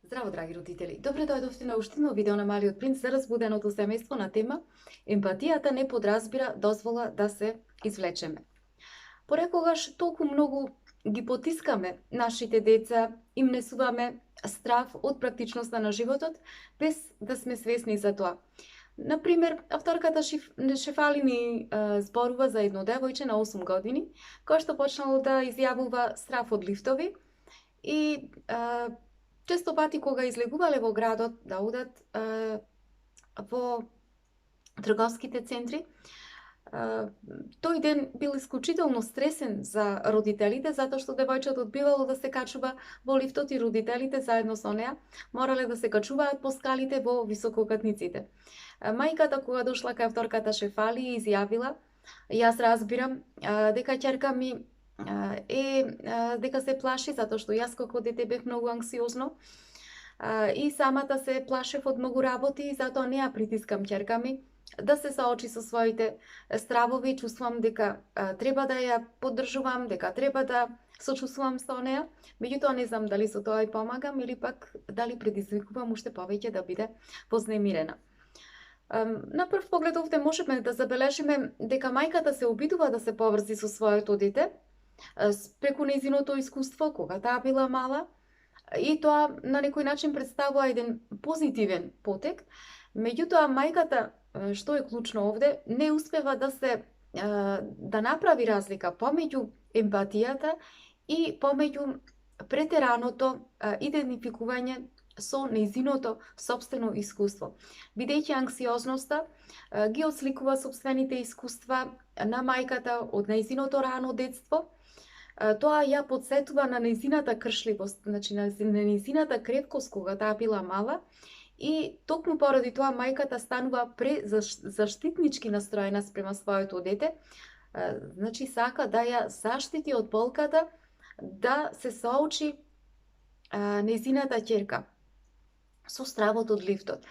Здраво, драги родители! Добре дојдовте на уште едно видео на Малиот принц за разбуденото семејство на тема Емпатијата не подразбира дозвола да се извлечеме. Порекогаш толку многу ги потискаме нашите деца, им несуваме страв од практичноста на животот, без да сме свесни за тоа. Например, авторката Шефали ни зборува за едно девојче на 8 години, кој што почнало да изјавува страв од лифтови и често пати кога излегувале во градот да одат во трговските центри, тој ден бил исклучително стресен за родителите, затоа што девојчето одбивало да се качува во лифтот и родителите заедно со неа морале да се качуваат по скалите во висококатниците. Мајката кога дошла кај авторката Шефали изјавила: "Јас разбирам дека ќерка ми дека се плаши затоа што јас како дете бев многу анксиозно и самата се плашев од многу работи и затоа не ја притискам ќерка ми да се соочи со своите стравови и чувствувам дека треба да ја поддржувам, дека треба да сочувствувам со неа, меѓутоа не знам дали со тоа и помагам или пак дали предизвикувам уште повеќе да биде вознемирена." На прв поглед овде можеме да забележиме дека мајката се обидува да се поврзи со своето дете преку нејзиното искуство кога таа била мала, и тоа на некој начин представува еден позитивен потек, меѓутоа мајката, што е клучно овде, не успева да направи разлика помеѓу емпатијата и помеѓу претераното идентификување со нејзиното собствено искуство. Бидејќи анксиозноста ги отсликува собствените искуства на мајката од нејзиното рано детство, тоа ја подсетува на нејзината кршливост, значи на нејзината крепкост кога таа била мала, и токму поради тоа мајката станува презаштитнички настроена спрема своето дете, значи сака да ја заштити од болката да се соочи нејзината ќерка со стравот од лифтот.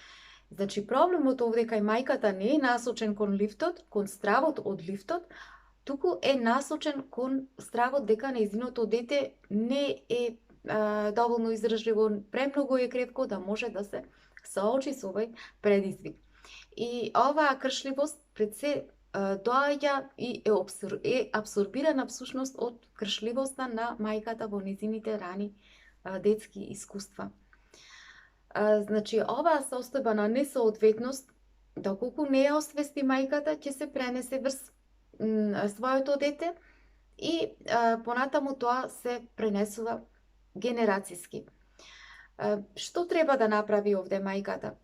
Значи проблемот овде кај мајката не е насочен кон лифтот, кон стравот од лифтот, туку е насочен кон стравот дека нејзиното дете не е доволно издржливо, премногу е крепко да може да се соочи со овој предизвик. И оваа кршливост пред се доаѓа и е абсорбирана всушност од кршливоста на мајката во нејзините рани детски искуства. Значи, оваа состојба на несоодветност, доколку не ја освести мајката, ќе се пренесе врз своето дете и понатаму тоа се пренесува генерацијски. Што треба да направи овде мајката?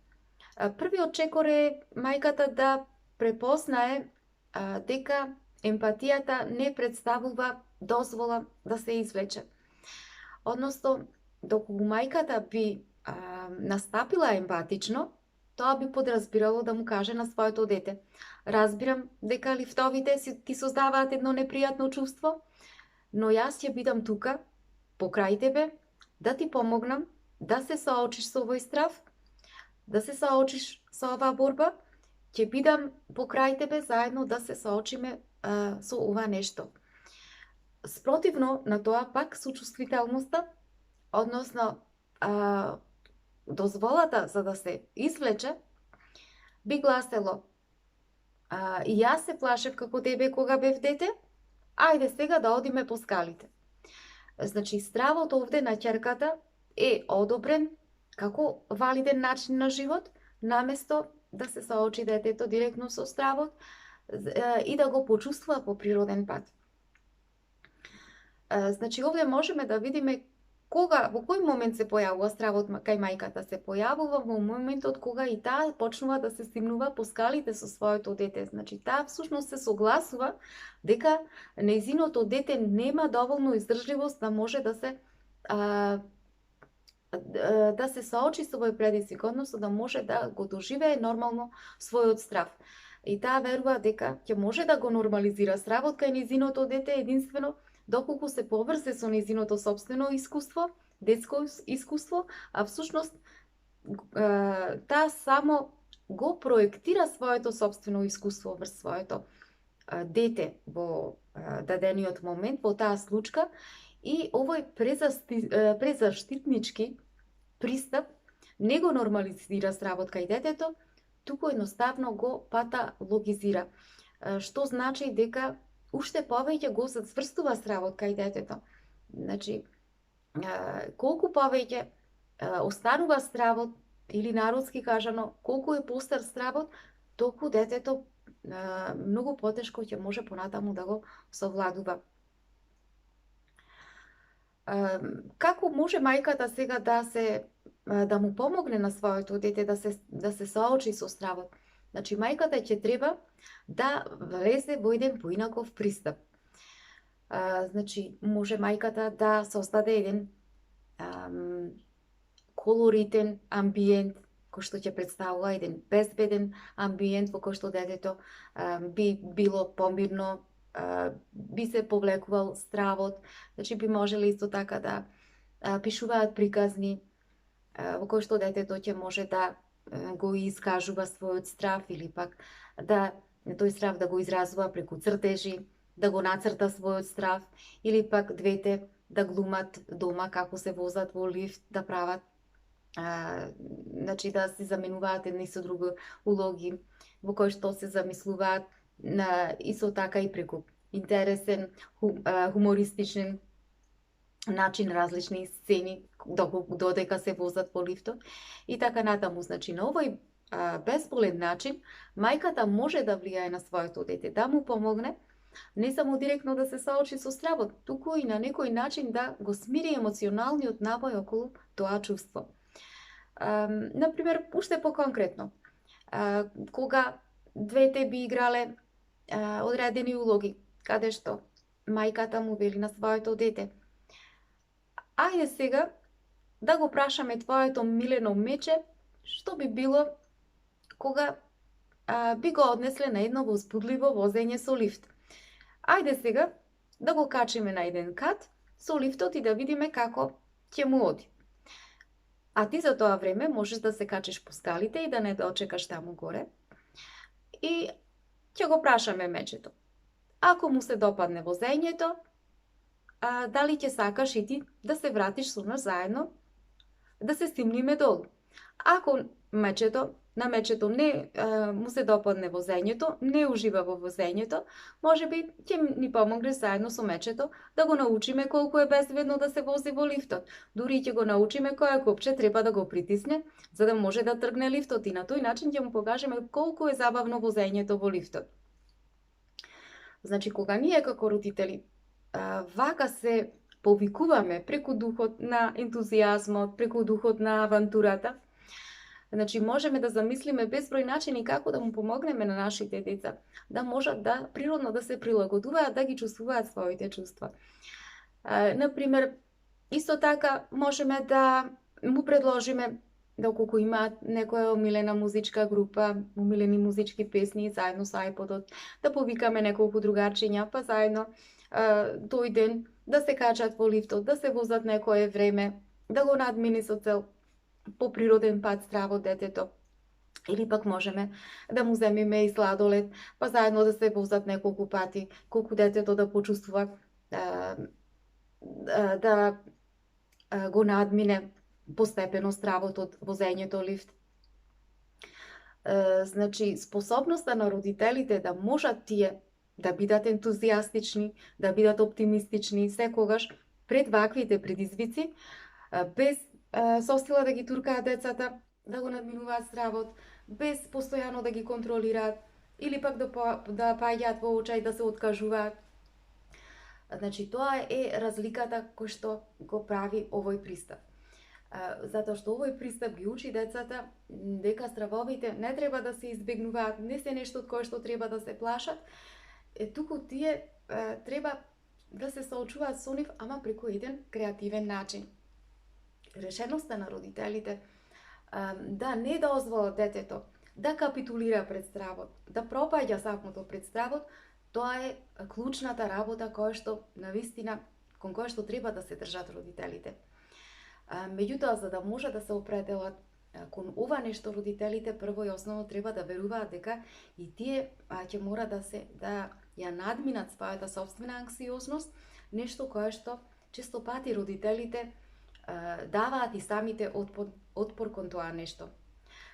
Првиот чекор е мајката да препознае дека емпатијата не представува дозвола да се извлече. Односно, доколку мајката би настапила емпатично, тоа би подразбирало да му каже на своето дете: "Разбирам дека лифтовите ти создаваат едно непријатно чувство, но јас ќе бидам тука, покрај тебе, да ти помогнам да се соочиш со овој страв, да се соочиш со оваа борба, ќе бидам покрај тебе заедно да се соочиме со ова нешто." Спротивно на тоа пак сочувствителноста, односно дозволата за да се извлече, би гласело: "И јас се плашев како тебе кога бев дете, ајде сега да одиме по скалите." Значи, стравот овде на ќерката е одобрен како валиден начин на живот, наместо да се соочи детето директно со стравот и да го почувствува по природен пат. Значи, овде можеме да видиме во кој момент се појавува стравот кај мајката. Се појавува во моментот кога и таа почнува да се стигнува по скалите со своето дете. Значи, таа всушност се согласува дека нејзиното дете нема доволно издржливост да може да се соочи со овој предизвик, односно да може да го доживее нормално својот страв. И таа верува дека ќе може да го нормализира стравот кај нејзиното дете единствено доколку се поврзе со нејзиното собствено искуство, детско искуство, а всушност таа само го проектира своето собствено искуство врз своето дете во дадениот момент, во таа случка, и овој презаштитнички пристап не го нормализира стравот кај детето, туку едноставно го патологизира, што значи дека уште повеќе го зацврстува стравот кај детето. Значи, колку повеќе останува стравот, или народски кажано, колку е постар стравот, толку детето многу потешко ќе може понатаму да го совладува. Како може мајката сега да му помогне на своето дете да се соочи со стравот? Значи, мајката ќе треба да влезе во еден поинаков пристап. Значи, може мајката да создаде еден колоритен амбиент, кој што ќе представува еден безбеден амбиент во кој што детето би било помирно, би се повлекувал стравот, значи би можеле исто така да пишуваат приказни во кој што детето ќе може да го искажува својот страв или пак да тој страв да го изразува преку цртежи, да го нацрта својот страв, или пак двете да глумат дома како се возат во лифт, да прават значи да се заменуваат едни со други улоги, во кои што се замислуваат на исто така и преку интересен, хумористичен начин, различни сцени додека се возат во лифтот и така натаму. Значи, на овој безболен начин мајката може да влијае на своето дете, да му помогне не само директно да се соочи со стравот, туку и на некој начин да го смири емоционалниот набој околу тоа чувство. Например, уште по-конкретно, кога двете би играле одредени улоги, каде што мајката му вели на своето дете: ајде сега да го прашаме твоето милено мече, што би било кога би го однесле на едно возбудливо возење со лифт. Ајде сега да го качиме на еден кат со лифтот и да видиме како ќе му оди. А ти за тоа време можеш да се качиш по скалите и да не дочекаш таму горе. И ќе го прашаме мечето: ако му се допадне возењето, дали ќе сакаш и ти да се вратиш со нас заедно, да се стимниме долу? Ако на мечето не му се допадне возењето, не ужива во возењето, можеби ќе ни помогнеш заедно со мечето да го научиме колку е безбедно да се вози во лифтот. Дури ќе го научиме која копче треба да го притисне за да може да тргне лифтот и на тој начин ќе му покажеме колку е забавно возењето во лифтот. Значи, кога ние како родители вака се повикуваме преку духот на ентузијазмот, преку духот на авантурата, значи можеме да замислиме безброј начини како да му помогнеме на нашите деца, да можат да природно да се прилагодуваат, да ги чувствуваат своите чувства. Например, исто така можеме да му предложиме доколку имаат некоја омилена музичка група, омилени музички песни заедно со ајподот, да повикаме неколку другарчиња, па заедно тој ден да се качат во лифтот, да се возат некое време, да го надмини со цел по природен пат стравот детето. Или пак можеме да му земиме и сладолед, па заедно да се возат неколку пати, колку детето да почувствува да го надмине постепено стравот од возењето лифт. Значи, способноста на родителите да можат тие да бидат ентузијастични, да бидат оптимистични секогаш пред ваквите предизвици, без со сила да ги туркаат децата, да го надминуваат стравот, без постојано да ги контролираат, или пак да паѓаат во очај да се откажуваат. Значи, тоа е разликата кој што го прави овој пристап. Затоа што овој пристап ги учи децата дека стравовите не треба да се избегнуваат, не се нешто од кое што треба да се плашат, туку тие треба да се соочуваат со нив, ама преку еден креативен начин. Решеноста на родителите да не дозволат детето да капитулира пред стравот, да пропаѓа самото пред стравот, тоа е клучната работа која што навистина кон која што треба да се држат родителите. Меѓутоа, за да може да се определат кон ова нешто, родителите прво и основно треба да веруваат дека и тие ќе мора да ја надминат својата собствена анксиозност, нешто кое што често пати родителите даваат и самите отпор кон тоа нешто.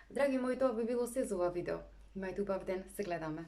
Драги мои, тоа би било се за ова видео. Имајте убав ден, се гледаме.